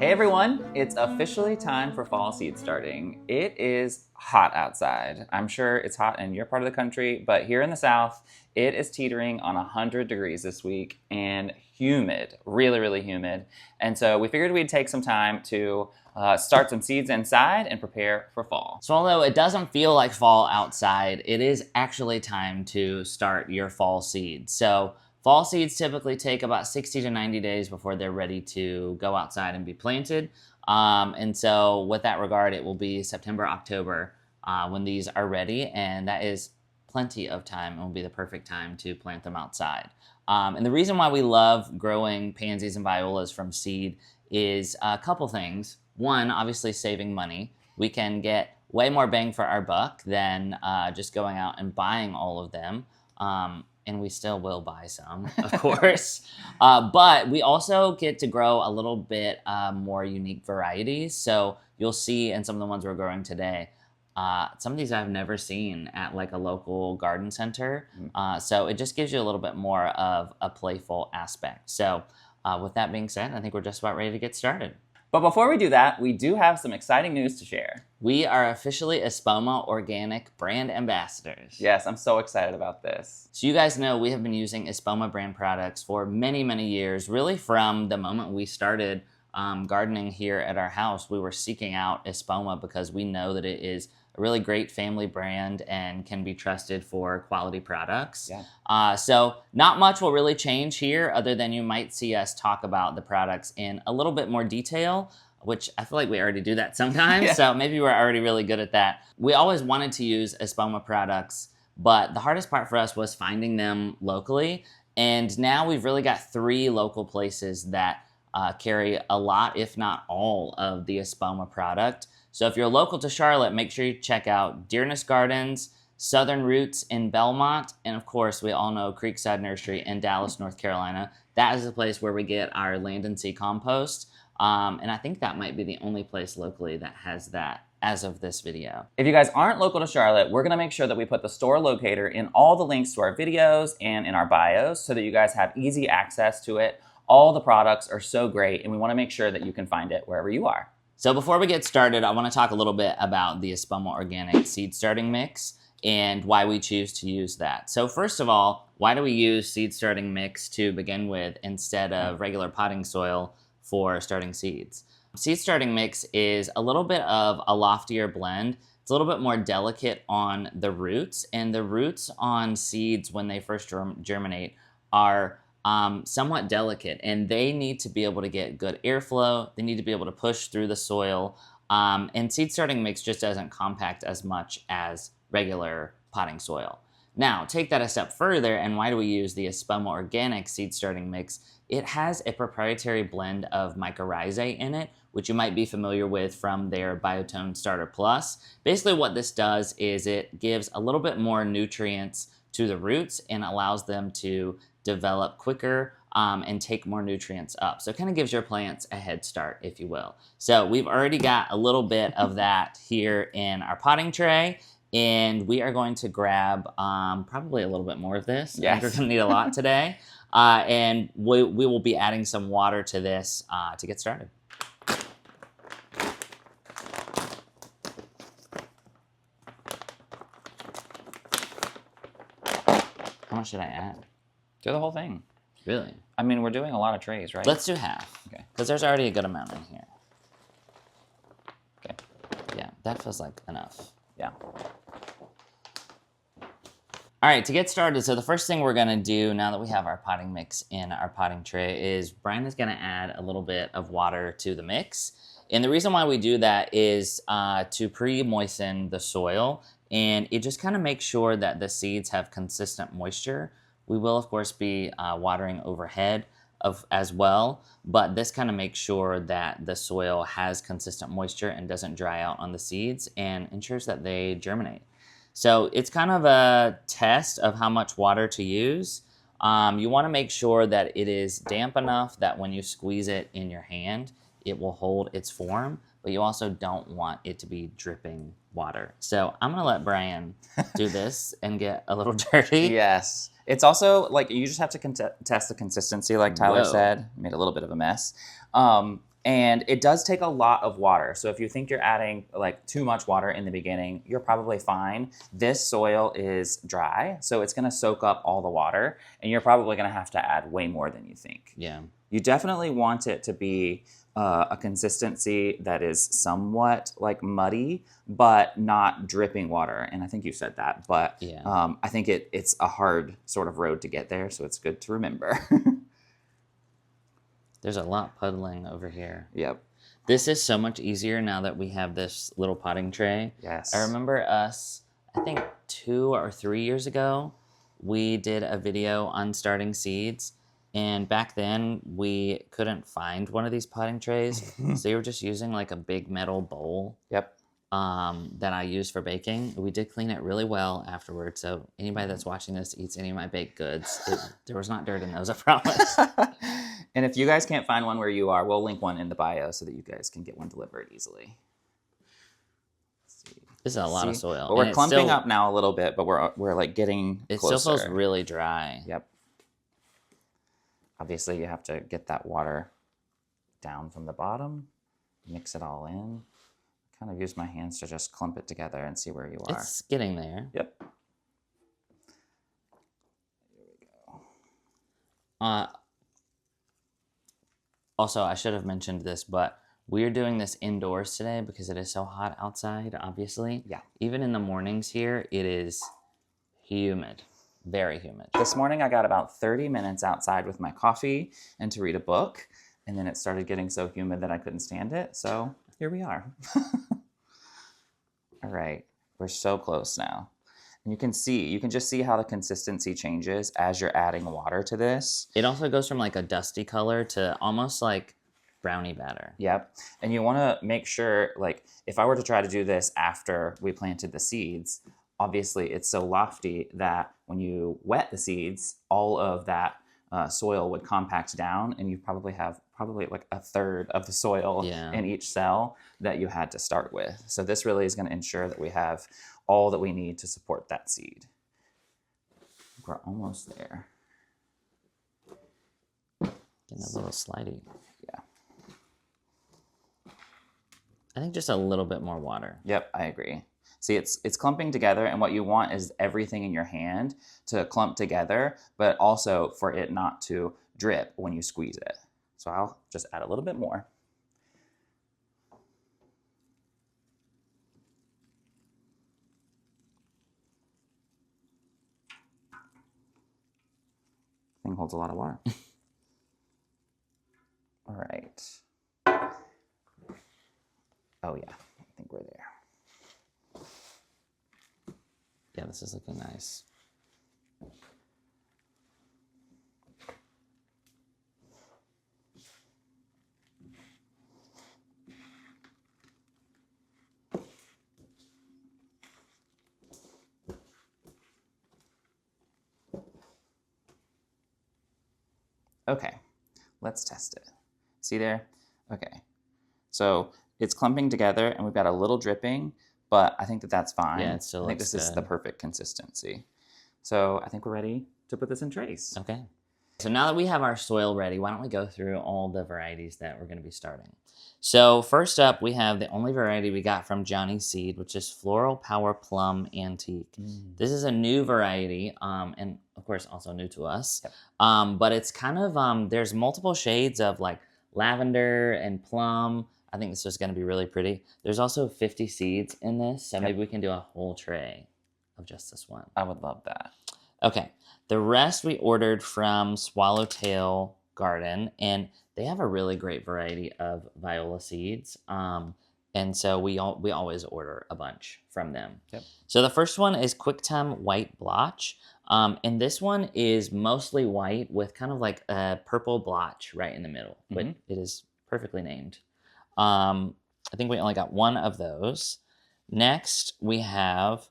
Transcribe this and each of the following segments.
Hey everyone, it's officially time for fall seed starting. It is hot outside. I'm sure it's hot in your part of the country, but here in the South, it is teetering on 100 degrees this week and humid, really, really humid. And so we figured we'd take some time to start some seeds inside and prepare for fall. So although it doesn't feel like fall outside, it is actually time to start your fall seeds. So fall seeds typically take about 60 to 90 days before they're ready to go outside and be planted. And so with that regard, it will be September, October when these are ready, and that is plenty of time and will be the perfect time to plant them outside. And the reason why we love growing pansies and violas from seed is a couple things. One, obviously saving money. We can get way more bang for our buck than just going out and buying all of them. And we still will buy some, of course. But we also get to grow a little bit more unique varieties. So you'll see in some of the ones we're growing today, some of these I've never seen at like a local garden center. So it just gives you a little bit more of a playful aspect. So with that being said, I think we're just about ready to get started. But before we do that, we do have some exciting news to share. We are officially Espoma Organic brand ambassadors. Yes, I'm so excited about this. So you guys know we have been using Espoma brand products for many, many years. Really from the moment we started gardening here at our house, we were seeking out Espoma because we know that it is a really great family brand and can be trusted for quality products. Yeah. So not much will really change here other than you might see us talk about the products in a little bit more detail, which I feel like we already do that sometimes. Yeah. So maybe we're already really good at that. We always wanted to use Espoma products, but the hardest part for us was finding them locally. And now we've really got 3 local places that carry a lot, if not all, of the Espoma product. So if you're local to Charlotte, make sure you check out Dearness Gardens, Southern Roots in Belmont, and of course, we all know Creekside Nursery in Dallas, North Carolina. That is the place where we get our land and sea compost. And I think that might be the only place locally that has that as of this video. If you guys aren't local to Charlotte, we're gonna make sure that we put the store locator in all the links to our videos and in our bios so that you guys have easy access to it. All the products are so great, and we wanna make sure that you can find it wherever you are. So before we get started, I want to talk a little bit about the Espoma Organic Seed Starting Mix and why we choose to use that. So first of all, why do we use seed starting mix to begin with instead of regular potting soil for starting seeds? Seed starting mix is a little bit of a loftier blend. It's a little bit more delicate on the roots, and the roots on seeds when they first germinate are somewhat delicate, and they need to be able to get good airflow. They need to be able to push through the soil, and seed starting mix just doesn't compact as much as regular potting soil. Now, take that a step further, and why do we use the Espoma Organic Seed Starting Mix? It has a proprietary blend of mycorrhizae in it, which you might be familiar with from their Biotone Starter Plus. Basically what this does is it gives a little bit more nutrients to the roots and allows them to develop quicker and take more nutrients up. So it kind of gives your plants a head start, if you will. So we've already got a little bit of that here in our potting tray, and we are going to grab probably a little bit more of this. Yes. I think we're gonna need a lot today. And we will be adding some water to this to get started. How much should I add? Do the whole thing. Really? I mean, we're doing a lot of trays, right? Let's do half. Okay. Because there's already a good amount in here. Okay. Yeah, that feels like enough. Yeah. All right, to get started, so the first thing we're gonna do now that we have our potting mix in our potting tray is Brian is gonna add a little bit of water to the mix. And the reason why we do that is to pre-moisten the soil, and it just kind of makes sure that the seeds have consistent moisture. We will, of course, be watering overhead as well, but this kind of makes sure that the soil has consistent moisture and doesn't dry out on the seeds and ensures that they germinate. So it's kind of a test of how much water to use. You want to make sure that it is damp enough that when you squeeze it in your hand, it will hold its form, but you also don't want it to be dripping water. So I'm going to let Brian do this and get a little dirty. Yes. It's also, like, you just have to test the consistency, like Tyler Whoa. said. Made a little bit of a mess. And it does take a lot of water. So if you think you're adding like too much water in the beginning, you're probably fine. This soil is dry, so it's gonna soak up all the water, and you're probably gonna have to add way more than you think. Yeah. You definitely want it to be a consistency that is somewhat like muddy, but not dripping water. And I think you said that, but Yeah. I think it's a hard sort of road to get there, so it's good to remember. There's a lot puddling over here. Yep. This is so much easier now that we have this little potting tray. Yes. I remember us, I think 2 or 3 years ago, we did a video on starting seeds. And back then, we couldn't find one of these potting trays. So you were just using like a big metal bowl. Yep. That I use for baking. We did clean it really well afterwards. So anybody that's watching this eats any of my baked goods, there was not dirt in those, I promise. And if you guys can't find one where you are, we'll link one in the bio so that you guys can get one delivered easily. This is a lot of soil. But we're clumping up now a little bit, but we're like getting It closer. still feels really dry. Yep. Obviously, you have to get that water down from the bottom, mix it all in. Kind of use my hands to just clump it together and see where you are. It's getting there. Yep. Here we go. Also, I should have mentioned this, but we're doing this indoors today because it is so hot outside, obviously. Yeah. Even in the mornings here, it is humid. Very humid. This morning, I got about 30 minutes outside with my coffee and to read a book. And then it started getting so humid that I couldn't stand it. So here we are. All right. We're so close now. And you can just see how the consistency changes as you're adding water to this. It also goes from like a dusty color to almost like brownie batter. Yep. And you want to make sure, like, if I were to try to do this after we planted the seeds, obviously it's so lofty that when you wet the seeds, all of that soil would compact down, and you probably have like a third of the soil in each cell that you had to start with. So this really is going to ensure that we have all that we need to support that seed. We're almost there. Getting a little slidey. Yeah. I think just a little bit more water. Yep, I agree. See, it's clumping together, and what you want is everything in your hand to clump together, but also for it not to drip when you squeeze it. So I'll just add a little bit more. Thing holds a lot of water. All right. Oh yeah, I think we're there. Yeah, this is looking nice. Okay, let's test it. See there? Okay, so it's clumping together and we've got a little dripping, but I think that that's fine. Yeah, it still looks I think this is good. the perfect consistency. So I think we're ready to put this in trays. Okay. So now that we have our soil ready, why don't we go through all the varieties that we're going to be starting. So first up, we have the only variety we got from Johnny's Seed, which is Floral Power Plum Antique. This is a new variety, and of course also new to us. Yep. But it's kind of, there's multiple shades of like lavender and plum. I think this is going to be really pretty. There's also 50 seeds in this, so maybe we can do a whole tray of just this one. I would love that. Okay, the rest we ordered from Swallowtail Garden, and they have a really great variety of viola seeds. And so we always order a bunch from them. Yep. So the first one is Quicktime White Blotch. And this one is mostly white with kind of like a purple blotch right in the middle. But it is perfectly named. I think we only got one of those. Next, we have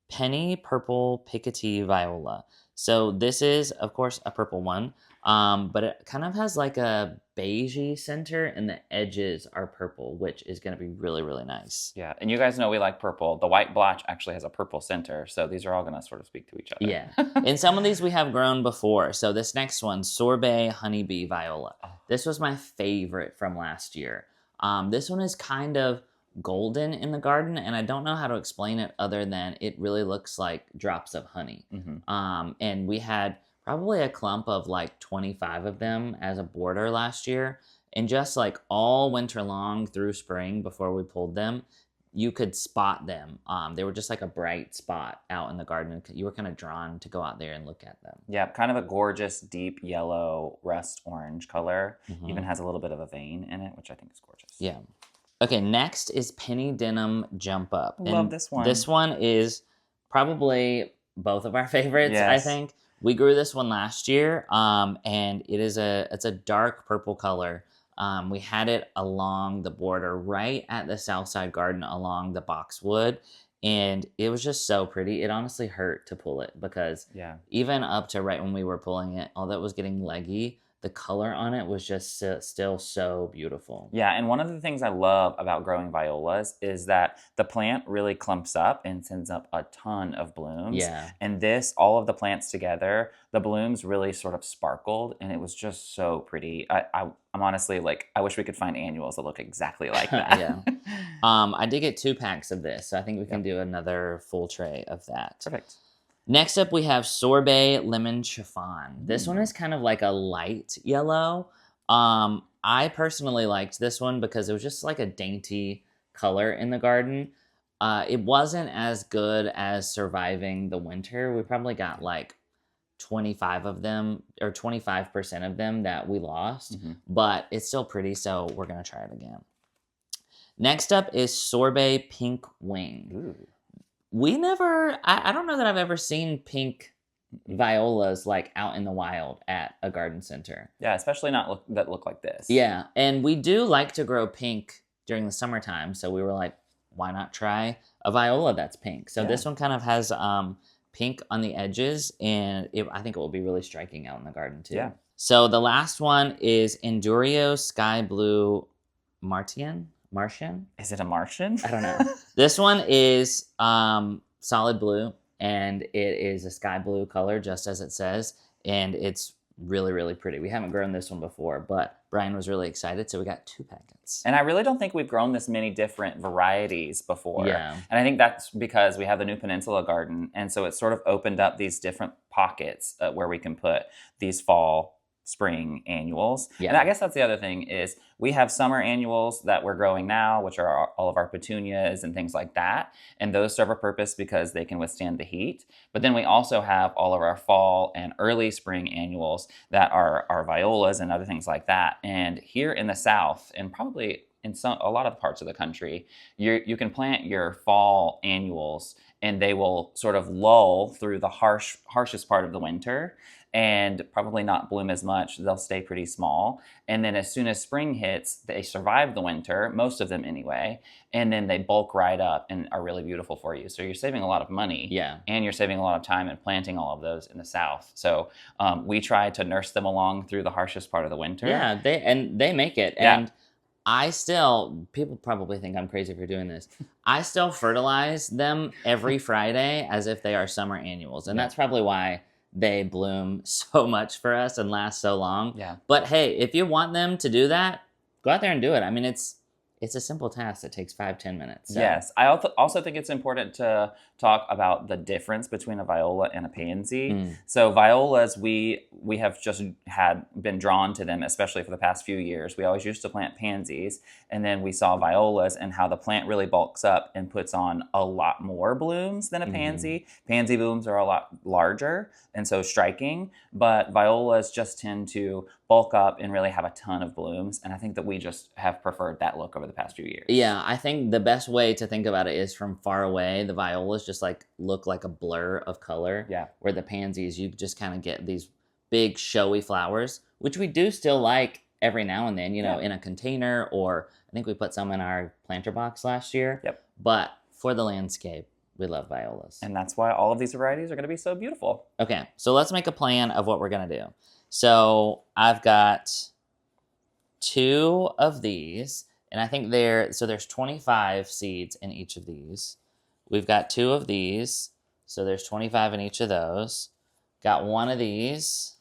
Penny Purple Picotee Viola. So this is, of course, a purple one, but it kind of has like a beigey center, and the edges are purple, which is going to be really, really nice. Yeah, and you guys know we like purple. The white blotch actually has a purple center, so these are all going to sort of speak to each other. Yeah, and some of these we have grown before. So this next one, Sorbet Honeybee Viola. Oh. This was my favorite from last year. This one is kind of golden in the garden, and I don't know how to explain it other than it really looks like drops of honey. And we had probably a clump of like 25 of them as a border last year, and just like all winter long through spring before we pulled them, you could spot them. They were just like a bright spot out in the garden. You were kind of drawn to go out there and look at them. Yeah, kind of a gorgeous deep yellow rust orange color. Mhm. Even has a little bit of a vein in it, which I think is gorgeous. Yeah. Okay, next is Penny Denim Jump Up. Love this one. This one is probably both of our favorites, I Yes. think. We grew this one last year, and it's a dark purple color. We had it along the border right at the south side garden along the boxwood, and it was just so pretty. It honestly hurt to pull it because Yeah. even up to right when we were pulling it, although it was getting leggy, the color on it was just still so beautiful. Yeah, and one of the things I love about growing violas is that the plant really clumps up and sends up a ton of blooms. Yeah. And all of the plants together, the blooms really sort of sparkled, and it was just so pretty. I'm honestly like, I wish we could find annuals that look exactly like that. Yeah. I did get 2 packs of this, so I think we can do another full tray of that. Perfect. Next up, we have Sorbet Lemon Chiffon. This one is kind of like a light yellow. I personally liked this one because it was just like a dainty color in the garden. It wasn't as good as surviving the winter. We probably got like 25 of them, or 25% of them that we lost, but it's still pretty, so we're going to try it again. Next up is Sorbet Pink Wing. Ooh. I don't know that I've ever seen pink violas like out in the wild at a garden center. Yeah, especially that look like this. Yeah, and we do like to grow pink during the summertime, so we were like, why not try a viola that's pink? So this one kind of has pink on the edges, and I think it will be really striking out in the garden too. Yeah. So the last one is Endurio Sky Blue Martian? Is it a Martian? I don't know. This one is solid blue, and it is a sky blue color, just as it says, and it's really, really pretty. We haven't grown this one before, but Brian was really excited, so we got 2 packets. And I really don't think we've grown this many different varieties before. Yeah. And I think that's because we have the new Peninsula garden, and so it's sort of opened up these different pockets where we can put these fall, spring annuals. Yeah. And I guess that's the other thing is we have summer annuals that we're growing now, which are all of our petunias and things like that. And those serve a purpose because they can withstand the heat. But then we also have all of our fall and early spring annuals that are our violas and other things like that. And here in the South, and probably in a lot of parts of the country, you can plant your fall annuals and they will sort of lull through the harshest part of the winter and probably not bloom as much. They'll stay pretty small. And then as soon as spring hits, they survive the winter, most of them anyway, and then they bulk right up and are really beautiful for you. So you're saving a lot of money. Yeah. And you're saving a lot of time in planting all of those in the South. So we try to nurse them along through the harshest part of the winter. Yeah, they make it. Yeah. And people probably think I'm crazy for doing this. I still fertilize them every Friday as if they are summer annuals. And that's probably why they bloom so much for us and last so long. Yeah. But hey, if you want them to do that, go out there and do it. I mean, it's a simple task that takes 5-10 minutes. So. Yes. I also think it's important to talk about the difference between a viola and a pansy. So violas, we have just been drawn to them, especially for the past few years. We always used to plant pansies, and then we saw violas and how the plant really bulks up and puts on a lot more blooms than a pansy. Pansy blooms are a lot larger and so striking, but violas just tend to bulk up and really have a ton of blooms. And I think that we just have preferred that look over the past few years. Yeah, I think the best way to think about it is from far away, the violas just like look like a blur of color. Yeah. Where the pansies, you just kind of get these big showy flowers, which we do still like every now and then, you know, in a container, or I think we put some in our planter box last year. Yep. But for the landscape, We love violas. And that's why all of these varieties are going to be so beautiful. Okay, so let's make a plan of what we're going to do. So I've got 2 of these, and I think there's 25 seeds in each of these. We've got 2 of these, so there's 25 in each of those. Got 1 of these.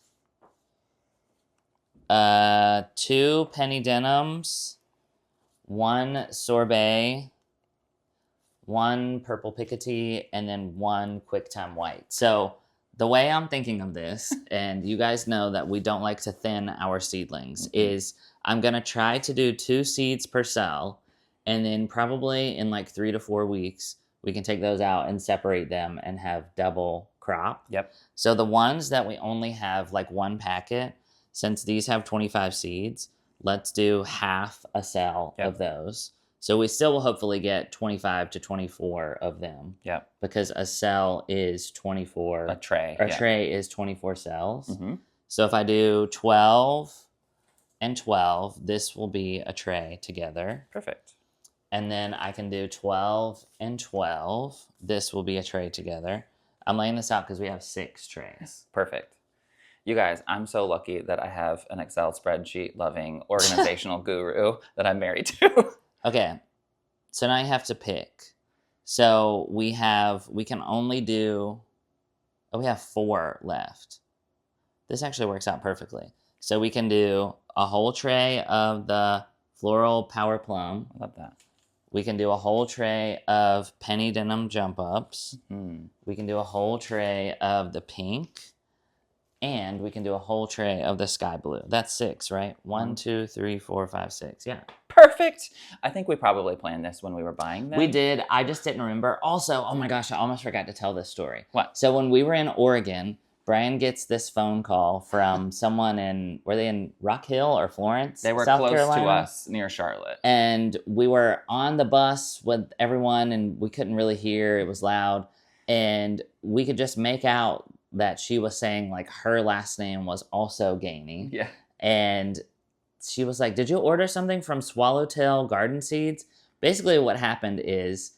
2 penny denims, 1 sorbet, 1 purple picotee, and then 1 QuickTime white. So the way I'm thinking of this, and you guys know that we don't like to thin our seedlings, is I'm going to try to do 2 seeds per cell, and then probably in like 3 to 4 weeks, we can take those out and separate them and have double crop. Yep. So the ones that we only have like 1 packet, since these have 25 seeds, let's do half a cell of those. So we still will hopefully get 25 to 24 of them. Yep. Because a cell is 24. A tray. A tray is 24 cells. Mm-hmm. So if I do 12 and 12, this will be a tray together. Perfect. And then I can do 12 and 12. This will be a tray together. I'm laying this out because we have 6 trays. Perfect. You guys, I'm so lucky that I have an Excel spreadsheet loving organizational guru that I'm married to. Okay, so now you have to pick. So we can only do, we have 4 left. This actually works out perfectly. So we can do a whole tray of the floral power plum. I love that. We can do a whole tray of penny denim jump ups. Mm. We can do a whole tray of the pink. And we can do a whole tray of the sky blue. That's 6, right? 1, 2, 3, 4, 5, 6. Yeah. Perfect. I think we probably planned this when we were buying them. We did. I just didn't remember. Also, oh my gosh, I almost forgot to tell this story. What? So when we were in Oregon, Brian gets this phone call from someone were they in Rock Hill or Florence? They were South close Carolina? to us, near Charlotte. And we were on the bus with everyone, and we couldn't really hear. It was loud. And we could just make out that she was saying like her last name was also Gainey. Yeah. And she was like, did you order something from Swallowtail Garden Seeds? Basically what happened is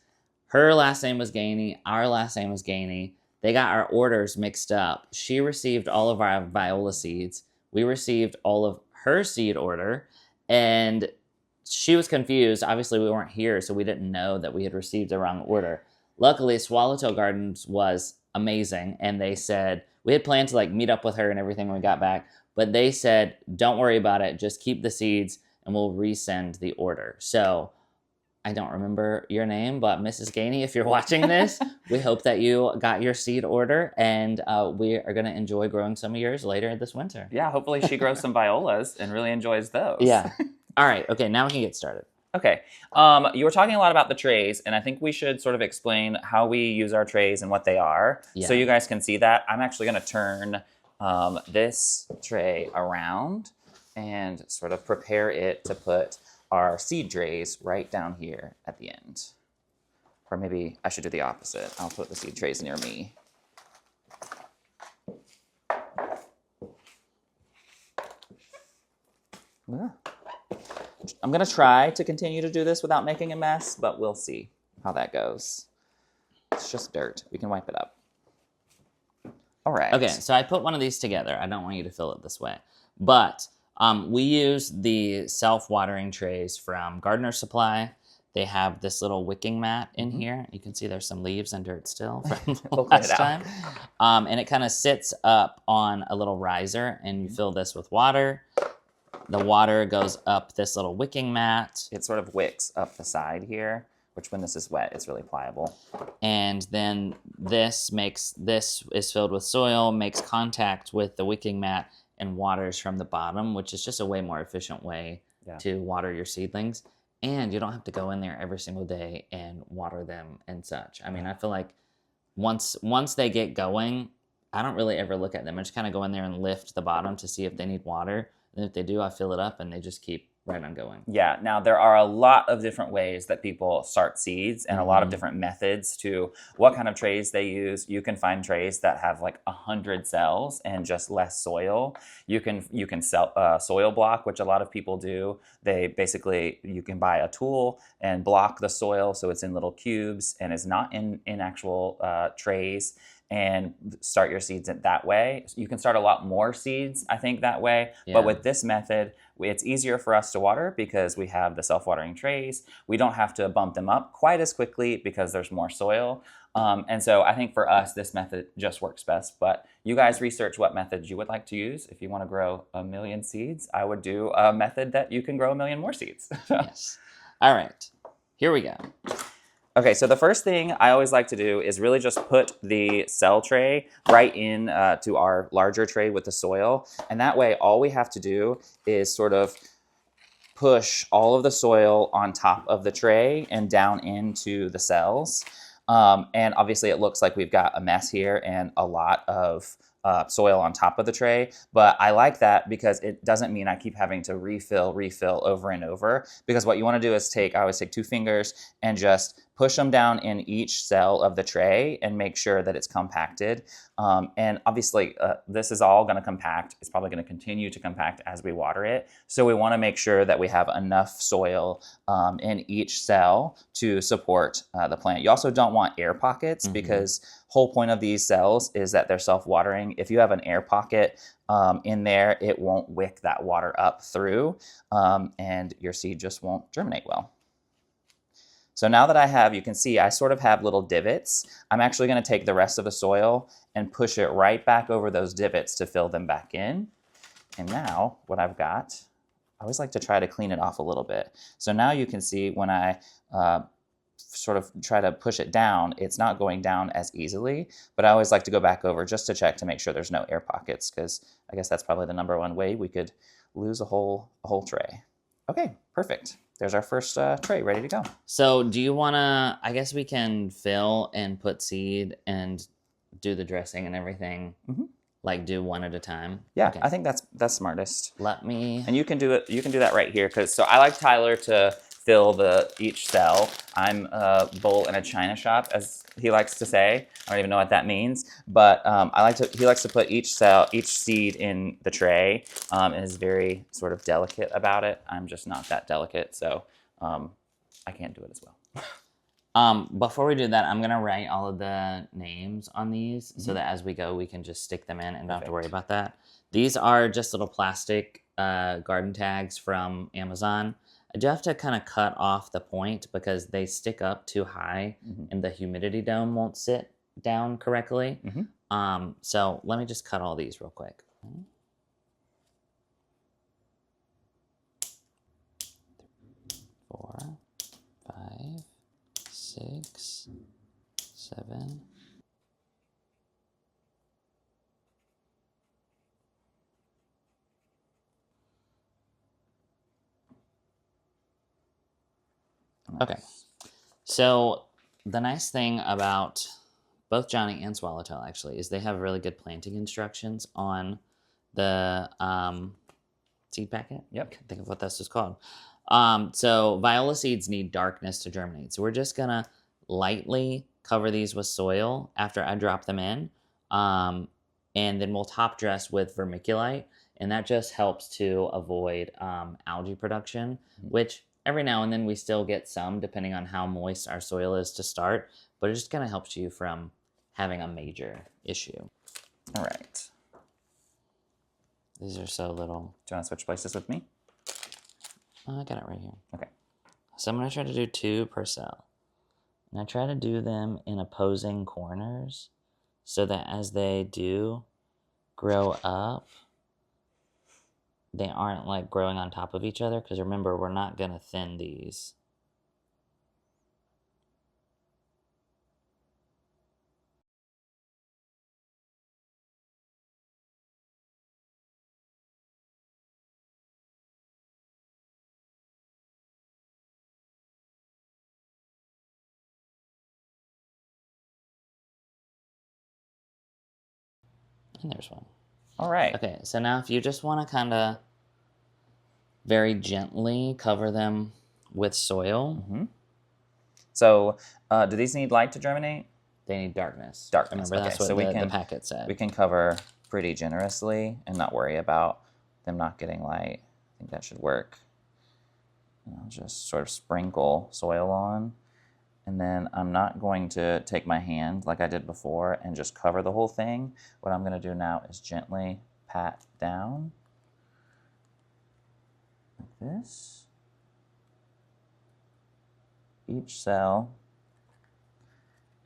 her last name was Gainey, our last name was Gainey. They got our orders mixed up. She received all of our viola seeds. We received all of her seed order. And she was confused. Obviously we weren't here, so we didn't know that we had received the wrong order. Luckily, Swallowtail Gardens was amazing, and they said we had planned to like meet up with her and everything when we got back, but they said don't worry about it, just keep the seeds and we'll resend the order. So I don't remember your name, but Mrs. Gainey, if you're watching this, we hope that you got your seed order, and we are going to enjoy growing some of yours later this winter. Yeah, hopefully she grows some violas and really enjoys those. Yeah. All right, okay, now we can get started. Okay, you were talking a lot about the trays, and I think we should sort of explain how we use our trays and what they are, so you guys can see that. I'm actually going to turn this tray around and sort of prepare it to put our seed trays right down here at the end. Or maybe I should do the opposite. I'll put the seed trays near me. Yeah. I'm going to try to continue to do this without making a mess, but we'll see how that goes. It's just dirt. We can wipe it up. All right. Okay, so I put one of these together. I don't want you to fill it this way. But we use the self-watering trays from Gardener Supply. They have this little wicking mat in here. You can see there's some leaves and dirt still from last time. And it kind of sits up on a little riser, and you fill this with water. The water goes up this little wicking mat. It sort of wicks up the side here, which when this is wet, it's really pliable. And then this is filled with soil, makes contact with the wicking mat, and waters from the bottom, which is just a way more efficient way to water your seedlings. And you don't have to go in there every single day and water them and such. I mean, I feel like once they get going, I don't really ever look at them. I just kind of go in there and lift the bottom to see if they need water. And if they do, I fill it up, and they just keep right on going. Yeah, now there are a lot of different ways that people start seeds and a lot of different methods to what kind of trays they use. You can find trays that have like 100 cells and just less soil. You can sell soil block, which a lot of people do. They basically, you can buy a tool and block the soil so it's in little cubes and is not in actual trays, and start your seeds that way. You can start a lot more seeds, I think, that way. Yeah. But with this method, it's easier for us to water because we have the self-watering trays. We don't have to bump them up quite as quickly because there's more soil. And so I think for us, this method just works best. But you guys research what methods you would like to use. If you want to grow 1 million seeds, I would do a method that you can grow 1 million more seeds. Yes. All right. Here we go. Okay, so the first thing I always like to do is really just put the cell tray right in to our larger tray with the soil. And that way, all we have to do is sort of push all of the soil on top of the tray and down into the cells. And obviously it looks like we've got a mess here and a lot of soil on top of the tray, but I like that because it doesn't mean I keep having to refill over and over, because what you want to do is I always take 2 fingers and just push them down in each cell of the tray and make sure that it's compacted. And obviously this is all going to compact. It's probably going to continue to compact as we water it. So we want to make sure that we have enough soil in each cell to support the plant. You also don't want air pockets because whole point of these cells is that they're self-watering. If you have an air pocket in there, it won't wick that water up through and your seed just won't germinate well. So now that you can see I sort of have little divots. I'm actually going to take the rest of the soil and push it right back over those divots to fill them back in. And now what I've got, I always like to try to clean it off a little bit. So now you can see when I sort of try to push it down, it's not going down as easily, but I always like to go back over just to check to make sure there's no air pockets, because I guess that's probably the #1 way we could lose a whole tray. Okay, perfect. There's our first tray ready to go. So do you want to, I guess we can fill and put seed and do the dressing and everything, like do one at a time? Yeah, okay. I think that's smartest. And you can do it. You can do that right here, because so I like Tyler to fill each cell. I'm a bull in a china shop, as he likes to say. I don't even know what that means, but he likes to put each seed in the tray, and is very sort of delicate about it. I'm just not that delicate, so I can't do it as well. Before we do that, I'm gonna write all of the names on these so that as we go, we can just stick them in and don't have to worry about that. These are just little plastic garden tags from Amazon. I do have to kind of cut off the point because they stick up too high and the humidity dome won't sit down correctly. So let me just cut all these real quick. 4, 5, 6, 7. Okay, so the nice thing about both Johnny and Swallowtail actually is they have really good planting instructions on the seed packet. Yep. Can't think of what this is called. So viola seeds need darkness to germinate. So we're just gonna lightly cover these with soil after I drop them in. And then we'll top dress with vermiculite. And that just helps to avoid algae production, which every now and then we still get some depending on how moist our soil is to start, but it just kind of helps you from having a major issue. All right. These are so little. Do you want to switch places with me? Oh, I got it right here. Okay. So I'm going to try to do 2 per cell. And I try to do them in opposing corners so that as they do grow up, they aren't like growing on top of each other, because remember, we're not going to thin these. And there's one. All right. Okay, so now if you just want to kind of very gently cover them with soil. Mm-hmm. So, do these need light to germinate? They need darkness. Darkness. Remember, that's Okay, what so the packet said. we can cover pretty generously and not worry about them not getting light. I think that should work. And I'll just sort of sprinkle soil on. And then I'm not going to take my hand like I did before and just cover the whole thing. What I'm going to do now is gently pat down like this. Each cell.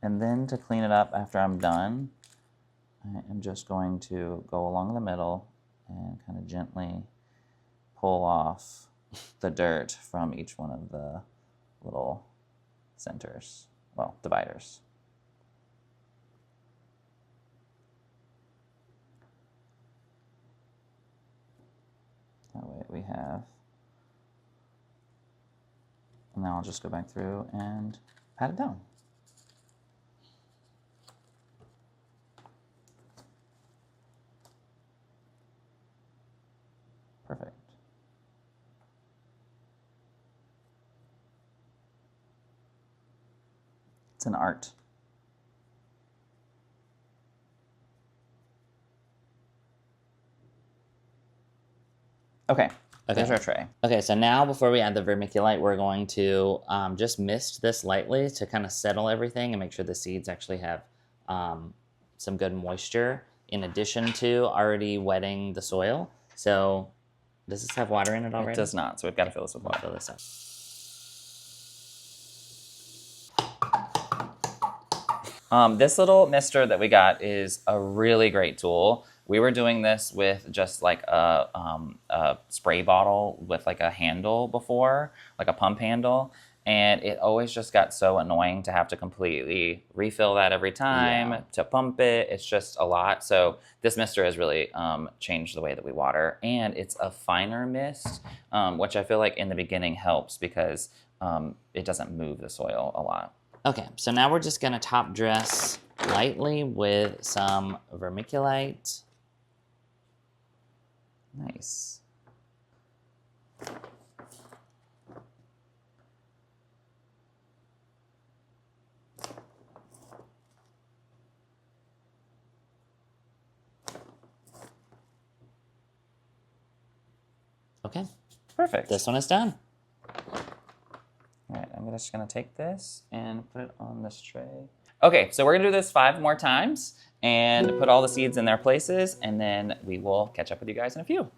And then to clean it up after I'm done, I am just going to go along the middle and kind of gently pull off the dirt from each one of the little centers, well, dividers. That way we have, and now I'll just go back through and pat it down. Perfect. It's an art. Okay, there's our tray. Okay, so now before we add the vermiculite, we're going to just mist this lightly to kind of settle everything and make sure the seeds actually have some good moisture in addition to already wetting the soil. So does this have water in it already? It does not, so we've got to fill this with water. Fill this up. This little mister that we got is a really great tool. We were doing this with just like a spray bottle with like a handle before, like a pump handle, and it always just got so annoying to have to completely refill that every time to pump it. It's just a lot. So this mister has really changed the way that we water, and it's a finer mist, which I feel like in the beginning helps because it doesn't move the soil a lot. Okay, so now we're just going to top dress lightly with some vermiculite. Nice. Okay. Perfect. This one is done. All right, I'm just gonna take this and put it on this tray. Okay, so we're gonna do this 5 more times and put all the seeds in their places, and then we will catch up with you guys in a few.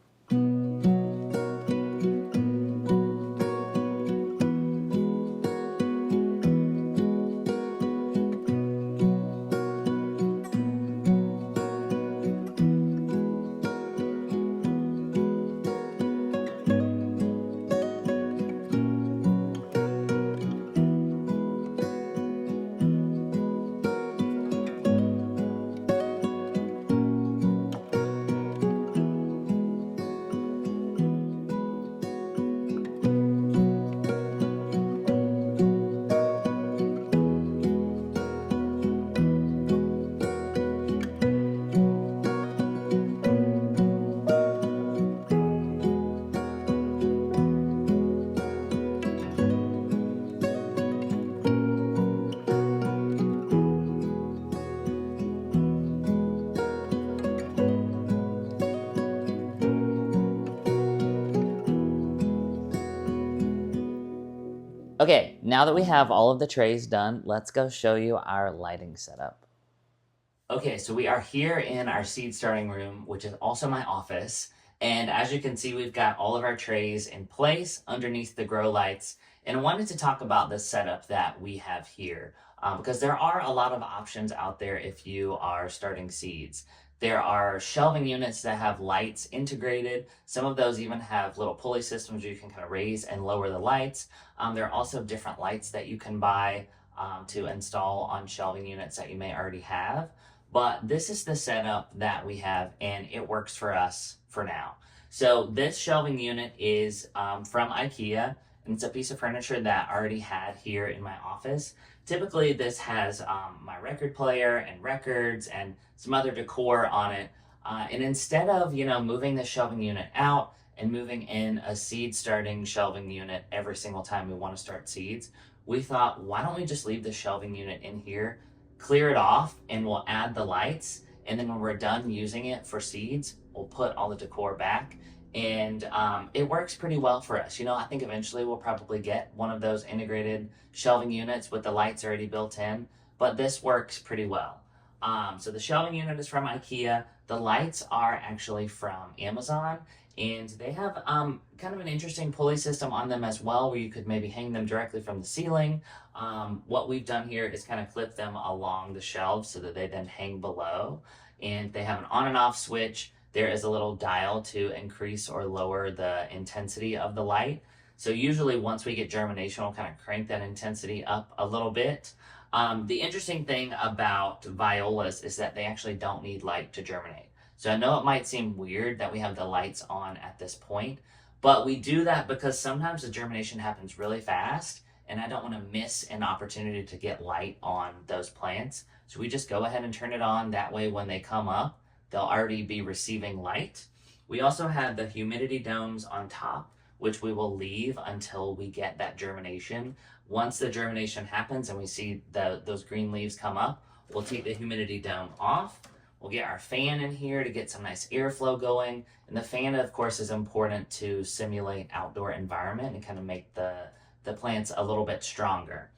Okay, now that we have all of the trays done, let's go show you our lighting setup. Okay, so we are here in our seed starting room, which is also my office. And as you can see, we've got all of our trays in place underneath the grow lights. And I wanted to talk about the setup that we have here because there are a lot of options out there if you are starting seeds. There are shelving units that have lights integrated. Some of those even have little pulley systems where you can kind of raise and lower the lights. There are also different lights that you can buy to install on shelving units that you may already have. But this is the setup that we have, and it works for us for now. So this shelving unit is from IKEA, and it's a piece of furniture that I already had here in my office. Typically, this has my record player and records and some other decor on it. And instead of, moving the shelving unit out and moving in a seed starting shelving unit every single time we want to start seeds, we thought, why don't we just leave the shelving unit in here, clear it off, and we'll add the lights. And then when we're done using it for seeds, we'll put all the decor back. And it works pretty well for us. You know, I think eventually we'll probably get one of those integrated shelving units with the lights already built in, but this works pretty well. So the shelving unit is from IKEA. The lights are actually from Amazon, and they have kind of an interesting pulley system on them as well, where you could maybe hang them directly from the ceiling. What we've done here is kind of clip them along the shelves so that they then hang below, and they have an on and off switch. There is a little dial to increase or lower the intensity of the light. So usually once we get germination, we'll kind of crank that intensity up a little bit. The interesting thing about violas is that they actually don't need light to germinate. So I know it might seem weird that we have the lights on at this point, but we do that because sometimes the germination happens really fast, and I don't want to miss an opportunity to get light on those plants. So we just go ahead and turn it on. That way when they come up, they'll already be receiving light. We also have the humidity domes on top, which we will leave until we get that germination. Once the germination happens and we see those green leaves come up, we'll take the humidity dome off. We'll get our fan in here to get some nice airflow going. And the fan, of course, is important to simulate outdoor environment and kind of make the plants a little bit stronger.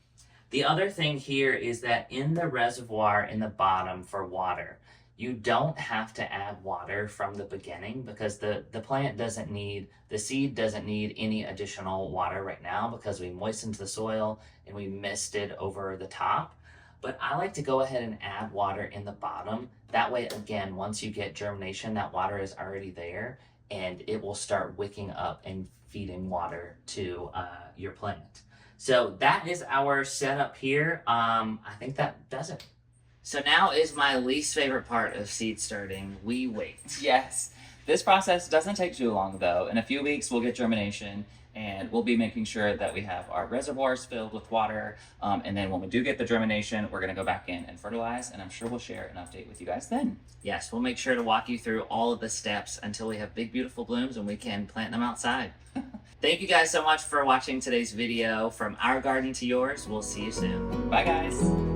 The other thing here is that in the reservoir in the bottom for water, you don't have to add water from the beginning because the plant doesn't need, the seed doesn't need any additional water right now because we moistened the soil and we misted over the top. But I like to go ahead and add water in the bottom. That way, again, once you get germination, that water is already there and it will start wicking up and feeding water to your plant. So that is our setup here. I think that does it. So now is my least favorite part of seed starting. We wait. Yes. This process doesn't take too long, though. In a few weeks, we'll get germination, and we'll be making sure that we have our reservoirs filled with water. And then when we do get the germination, we're going to go back in and fertilize, and I'm sure we'll share an update with you guys then. Yes, we'll make sure to walk you through all of the steps until we have big, beautiful blooms and we can plant them outside. Thank you guys so much for watching today's video. From our garden to yours, we'll see you soon. Bye, guys.